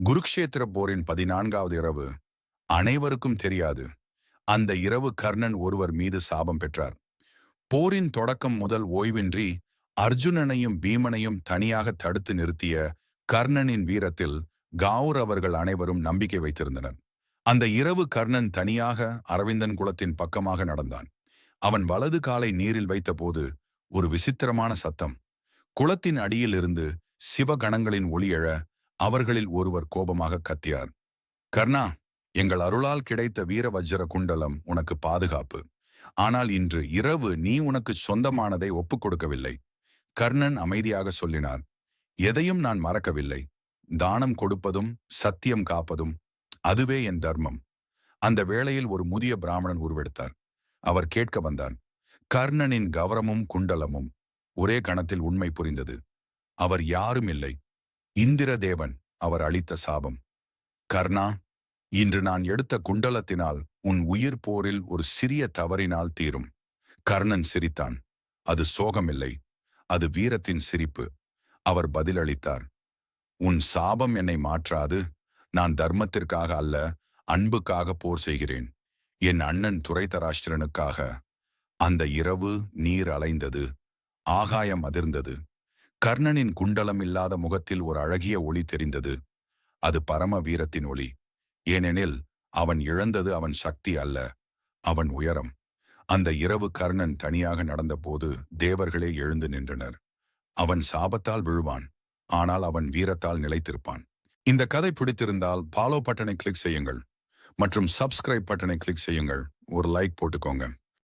குருக்ஷேத்திர போரின் 14வது இரவு அனைவருக்கும் தெரியாது. அந்த இரவு கர்ணன் ஒருவர் மீது சாபம் பெற்றார். போரின் தொடக்கம் முதல் ஓய்வின்றி அர்ஜுனனையும் பீமனையும் தனியாக தடுத்து நிறுத்திய கர்ணனின் வீரத்தில் கௌரவர்கள் அனைவரும் நம்பிக்கை வைத்திருந்தனர். அந்த இரவு கர்ணன் தனியாக அரவிந்தன் குலத்தின் பக்கமாக நடந்தான். அவன் வலது காலை நீரில் வைத்தபோது ஒரு விசித்திரமான சத்தம். குளத்தின் அடியிலிருந்து சிவகணங்களின் ஒளி எழ அவர்களில் ஒருவர் கோபமாக கத்தியார். கர்ணா, எங்கள் அருளால் கிடைத்த வீர வஜ்ர குண்டலம் உனக்கு பாதுகாப்பு. ஆனால் இன்று இரவு நீ உனக்கு சொந்தமானதை ஒப்புக் கொடுக்கவில்லை. கர்ணன் அமைதியாக சொல்லினார். எதையும் நான் மறக்கவில்லை. தானம் கொடுப்பதும் சத்தியம் காப்பதும் அதுவே என் தர்மம். அந்த வேளையில் ஒரு முதிய பிராமணன் உருவெடுத்தார். அவர் கேட்க வந்தார். கர்ணனின் கவரமும் குண்டலமும் ஒரே கணத்தில் உண்மை புரிந்தது. அவர் யாரும் இல்லை, இந்திர தேவன் அவர் அளித்த சாபம். கர்ணா, இன்று நான் எடுத்த குண்டலத்தினால் உன் உயிர் போரில் ஒரு சிறிய தவறினால் தீரும். கர்ணன் சிரித்தான். அது சோகமில்லை, அது வீரத்தின் சிரிப்பு. அவர் பதிலளித்தார். உன் சாபம் என்னை மாற்றாது. நான் தர்மத்திற்காக அல்ல, அன்புக்காக போர் செய்கிறேன். என் அண்ணன் துரைதராஷ்டிரனுக்காக. அந்த இரவு நீர் அலைந்தது, ஆகாயம் அதிர்ந்தது. கர்ணனின் குண்டலம் இல்லாத முகத்தில் ஒரு அழகிய ஒளி தெரிந்தது. அது பரம வீரத்தின் ஒளி. ஏனெனில் அவன் இழந்தது அவன் சக்தி அல்ல, அவன் உயரம். அந்த இரவு கர்ணன் தனியாக நடந்தபோது தேவர்களே எழுந்து நின்றனர். அவன் சாபத்தால் விழுவான், ஆனால் அவன் வீரத்தால் நிலைத்திருப்பான். இந்த கதை பிடித்திருந்தால் ஃபாலோ பட்டனை கிளிக் செய்யுங்கள் மற்றும் சப்ஸ்கிரைப் பட்டனை கிளிக் செய்யுங்கள். ஒரு லைக் போட்டுக்கோங்க.